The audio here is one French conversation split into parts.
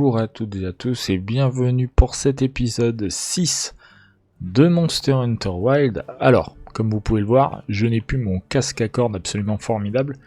Bonjour à toutes et à tous et bienvenue pour cet épisode 6 de Monster Hunter Wilds. Alors, comme vous pouvez le voir, je n'ai plus mon casque à cordes absolument formidable,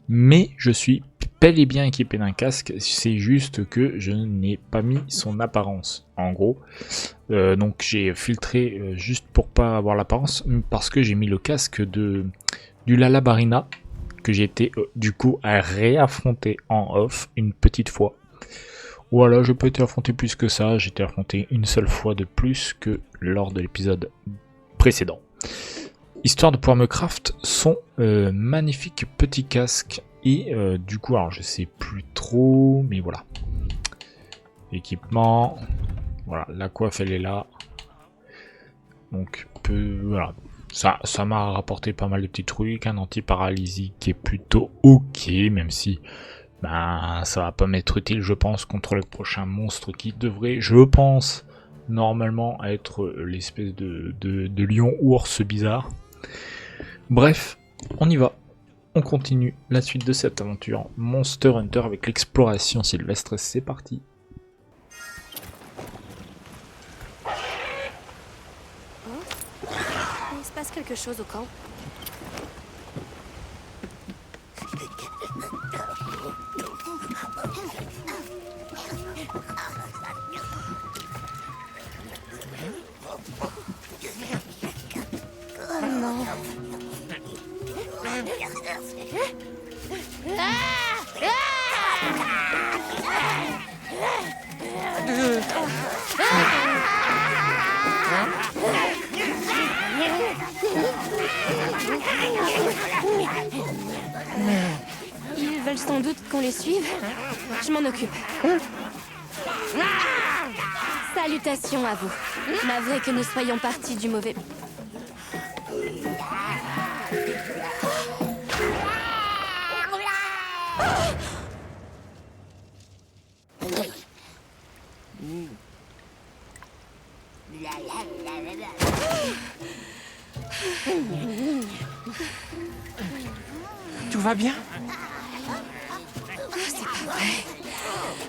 mais je suis bel et bien équipé d'un casque, c'est juste que je n'ai pas mis son apparence, en gros. Donc j'ai filtré juste pour pas avoir l'apparence, parce que j'ai mis le casque du Lalabarina, que j'ai été du coup à réaffronter en off une petite fois. Voilà, je peux être affronté plus que ça, j'ai été affronté une seule fois de plus que lors de l'épisode précédent. Histoire de pouvoir me craft son magnifique petit casque. Et du coup, alors je sais plus trop, mais voilà. Équipement, voilà, la coiffe elle est là. Donc voilà. Ça m'a rapporté pas mal de petits trucs, un anti-paralysie qui est plutôt ok, même si ça va pas m'être utile je pense contre le prochain monstre qui devrait, je pense, normalement être l'espèce de lion ours bizarre. Bref, on y va. On continue la suite de cette aventure Monster Hunter avec l'exploration sylvestre, c'est parti. Il se passe quelque chose au camp. Oh non. Ils veulent sans doute qu'on les suive. Je m'en occupe. Salutations à vous. Navré que nous soyons partis du mauvais... Tout va bien? C'est pas vrai.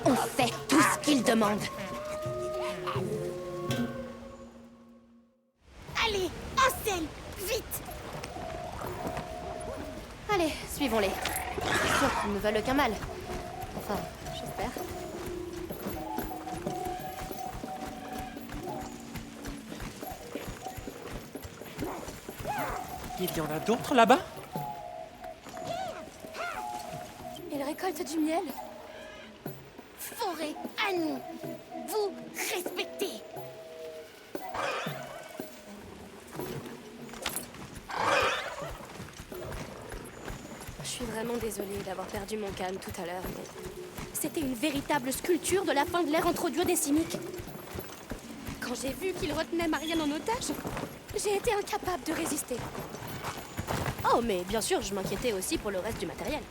On fait tout ce qu'ils demandent. Allez, en selle, vite! Allez, suivons-les. C'est sûr qu'ils ne veulent aucun mal. Enfin, j'espère. Il y en a d'autres là-bas? Ils récoltent du miel. Forêt à nous! Vous respectez! Je suis vraiment désolée d'avoir perdu mon calme tout à l'heure, mais... C'était une véritable sculpture de la fin de l'ère antro-duodécimique. Quand j'ai vu qu'ils retenaient Marianne en otage, j'ai été incapable de résister. Oh, mais bien sûr, je m'inquiétais aussi pour le reste du matériel.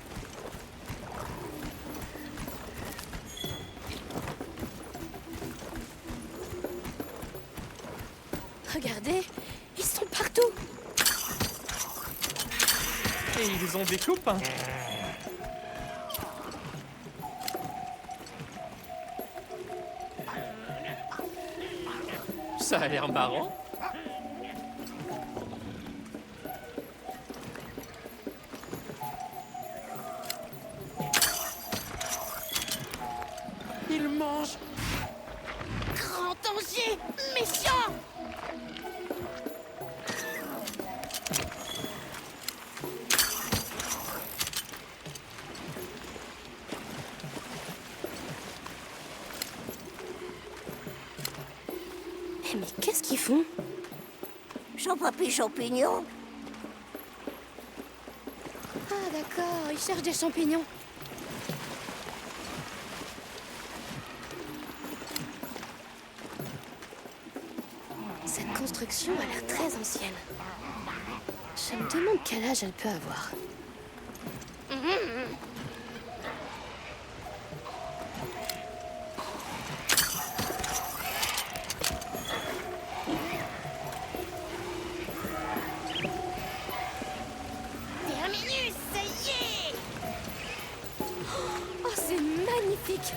Regardez, ils sont partout. Et ils ont des coupes, hein? Ça a l'air marrant. Ils mangent. Grand danger! Méchant! Mais qu'est-ce qu'ils font? Jean-Papi Champignon? Ah d'accord, ils cherchent des champignons. Cette construction a l'air très ancienne. Je me demande quel âge elle peut avoir. Terminus, ça y est! Oh, c'est magnifique!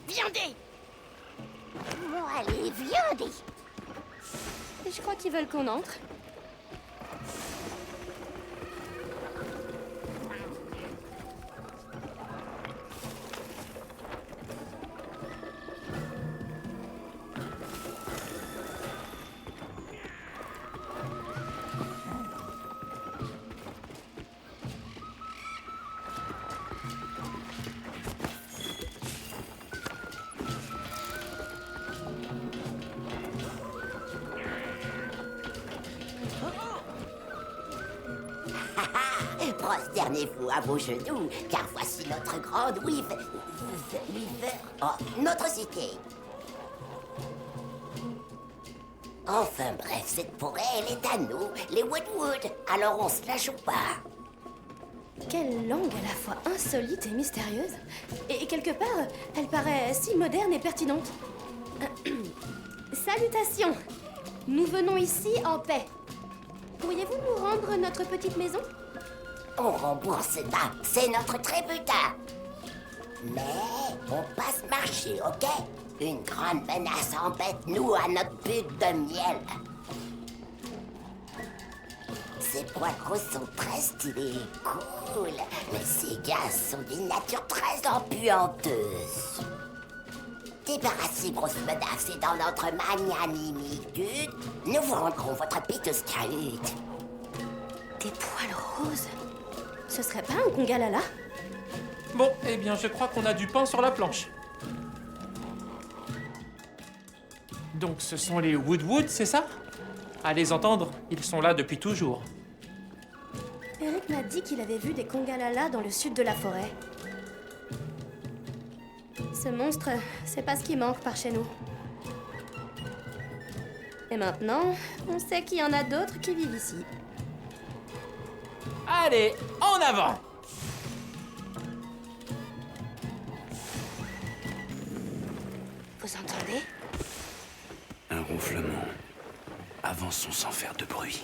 Viandez. Bon, allez, viandez. Je crois qu'ils veulent qu'on entre. Prosternez-vous à vos genoux, car voici notre grande notre cité. Enfin bref, cette forêt, elle est à nous, les Woodwood, alors on se la joue pas. Quelle langue à la fois insolite et mystérieuse. Et quelque part, elle paraît si moderne et pertinente. Salutations. Nous venons ici en paix. Pourriez-vous nous rendre notre petite maison? On rembourse pas, c'est notre trébutin. Mais on passe marcher, ok? Une grande menace embête nous à notre but de miel. Ces poils roses sont très stylés et cool, mais ces gars sont d'une nature très empuanteuse. Débarrassez grosse menace et dans notre magnanimitude, nous vous rendrons votre piteuse cahute. Des poils roses. Ce serait pas un congalala? Bon, eh bien, je crois qu'on a du pain sur la planche. Donc, ce sont les Woodwood, c'est ça? À les entendre, ils sont là depuis toujours. Eric m'a dit qu'il avait vu des congalala dans le sud de la forêt. Ce monstre, c'est pas ce qui manque par chez nous. Et maintenant, on sait qu'il y en a d'autres qui vivent ici. Allez, en avant! Vous entendez? Un ronflement. Avançons sans faire de bruit.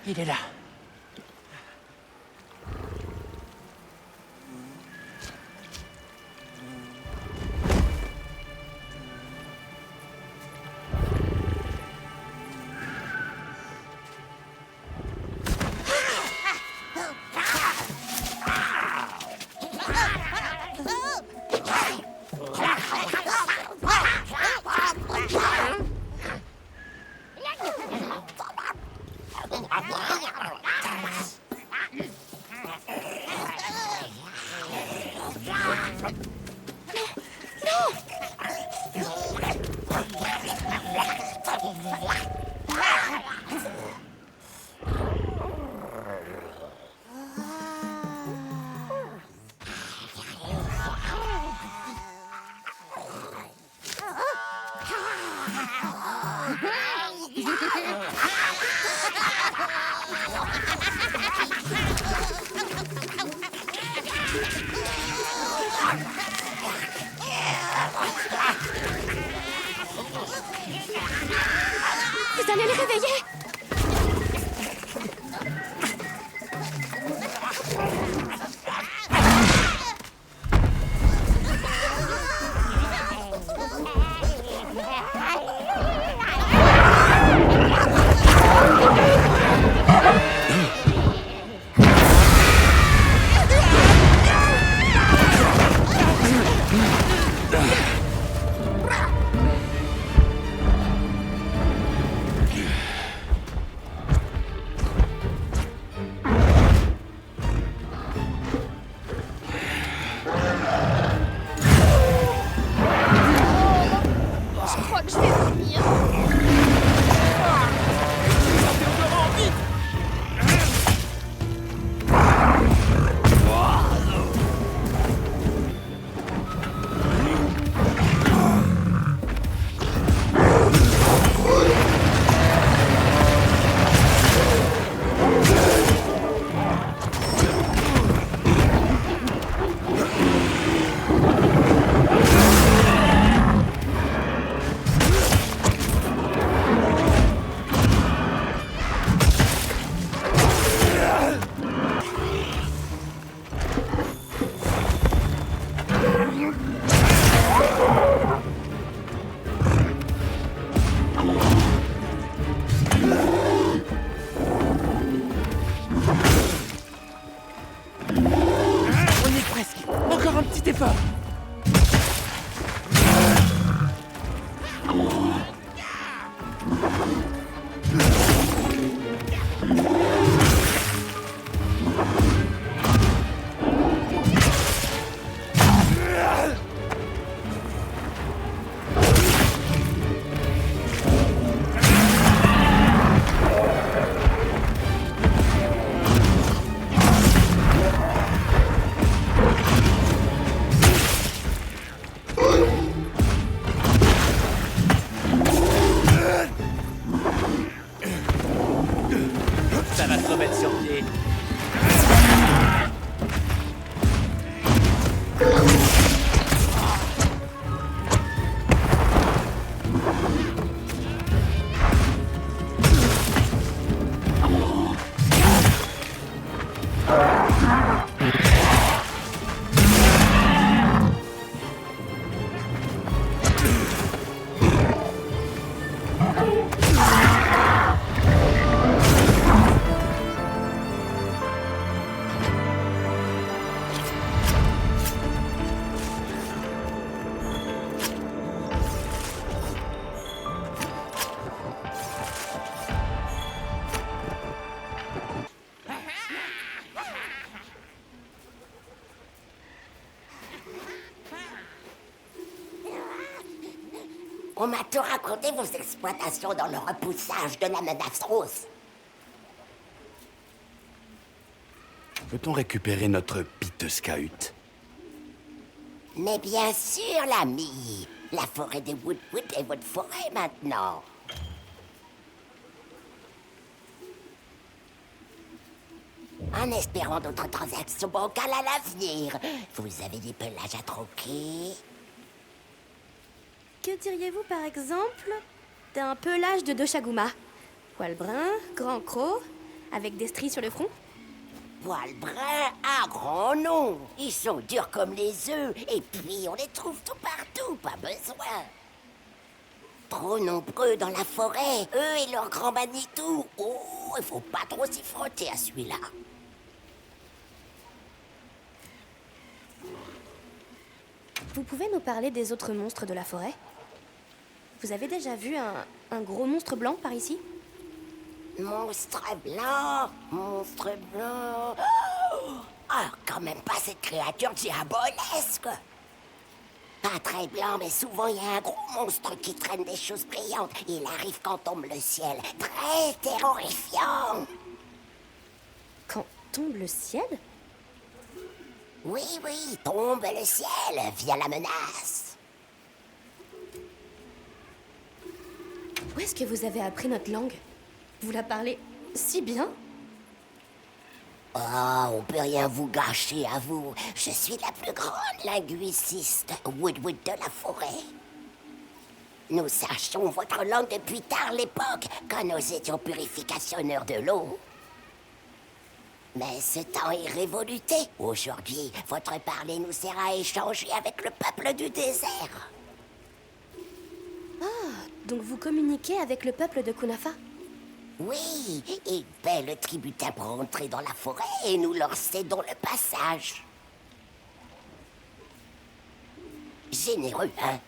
Il est là. Vous allez les réveiller? On m'a tout raconté vos exploitations dans le repoussage de la menace rose. Peut-on récupérer notre pite scout? Mais bien sûr, l'ami. La forêt des Woodwood est votre forêt maintenant. En espérant d'autres transactions bancales à l'avenir, vous avez des pelages à troquer? Que diriez-vous par exemple d'un pelage de Doshaguma? Poil brun, grand croc, avec des stries sur le front? Poil brun, un grand nom. Ils sont durs comme les œufs, et puis on les trouve tout partout, pas besoin. Trop nombreux dans la forêt, eux et leur grand Manitou. Oh, il faut pas trop s'y frotter à celui-là. Vous pouvez nous parler des autres monstres de la forêt? Vous avez déjà vu un gros monstre blanc par ici? Monstre blanc, monstre blanc. Oh, quand même pas cette créature diabolesque. Pas très blanc, mais souvent il y a un gros monstre qui traîne des choses brillantes. Il arrive quand tombe le ciel. Très terrorifiant. Quand tombe le ciel? Oui, tombe le ciel via la menace. Où est-ce que vous avez appris notre langue? Vous la parlez si bien? Oh, on peut rien vous gâcher à vous. Je suis la plus grande linguiste Woodwood de la forêt. Nous sachons votre langue depuis tard l'époque, quand nous étions purificationneurs de l'eau. Mais ce temps est révoluté. Aujourd'hui, votre parler nous sert à échanger avec le peuple du désert. Donc vous communiquez avec le peuple de Kunafa? Oui, et belle tributin pour entrer dans la forêt et nous leur cédons le passage. Généreux, hein?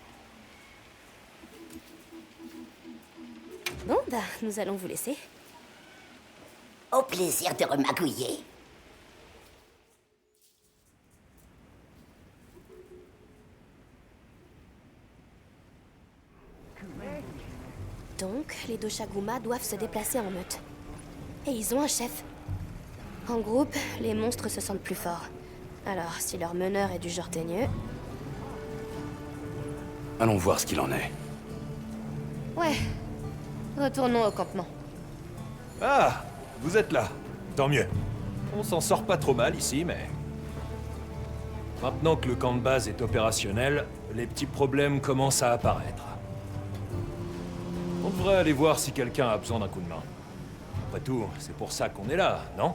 Bon, bah, nous allons vous laisser. Au plaisir de remagouiller. Donc, les Doshaguma doivent se déplacer en meute. Et ils ont un chef. En groupe, les monstres se sentent plus forts. Alors, si leur meneur est du genre teigneux... Allons voir ce qu'il en est. Ouais. Retournons au campement. Ah, vous êtes là. Tant mieux. On s'en sort pas trop mal ici, mais... Maintenant que le camp de base est opérationnel, les petits problèmes commencent à apparaître. On devrait aller voir si quelqu'un a besoin d'un coup de main. Après tout, c'est pour ça qu'on est là, non?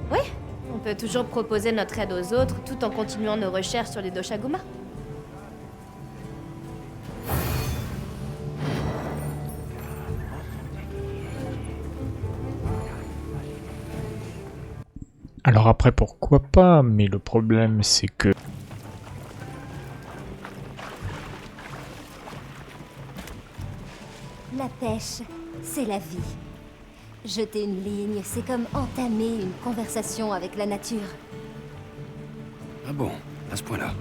Oui, on peut toujours proposer notre aide aux autres tout en continuant nos recherches sur les Doshaguma. Alors après, pourquoi pas, mais le problème c'est que... La pêche, c'est la vie. Jeter une ligne, c'est comme entamer une conversation avec la nature. Ah bon, à ce point-là.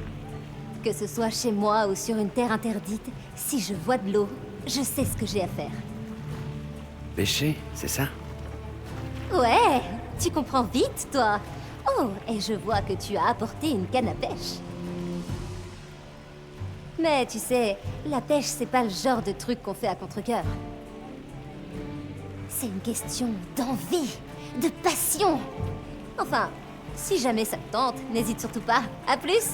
Que ce soit chez moi ou sur une terre interdite, si je vois de l'eau, je sais ce que j'ai à faire. Pêcher, c'est ça? Ouais, tu comprends vite, toi. Oh, et je vois que tu as apporté une canne à pêche. Mais tu sais, la pêche, c'est pas le genre de truc qu'on fait à contre-cœur. C'est une question d'envie, de passion. Enfin, si jamais ça te tente, n'hésite surtout pas. À plus!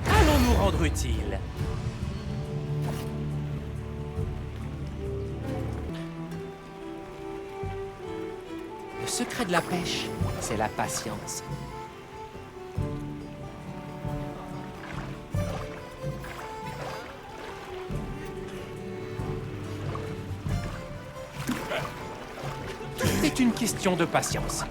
Allons nous rendre utiles. Le secret de la pêche, c'est la patience. Tout est une question de patience.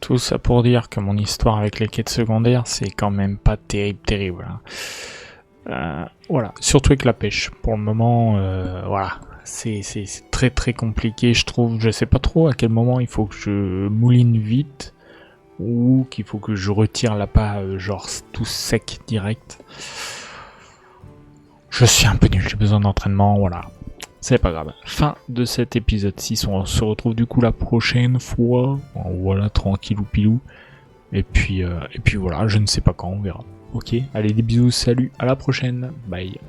Tout ça pour dire que mon histoire avec les quêtes secondaires, c'est quand même pas terrible. Voilà, surtout avec la pêche. Pour le moment, voilà, c'est très compliqué, je trouve. Je sais pas trop à quel moment il faut que je mouline vite ou qu'il faut que je retire l'appât, genre tout sec direct. Je suis un peu nul, j'ai besoin d'entraînement, voilà. C'est pas grave. Fin de cet épisode 6, on se retrouve du coup la prochaine fois. Voilà, tranquillou pilou. Et puis voilà, je ne sais pas quand, on verra. Ok, allez des bisous, salut, à la prochaine, bye.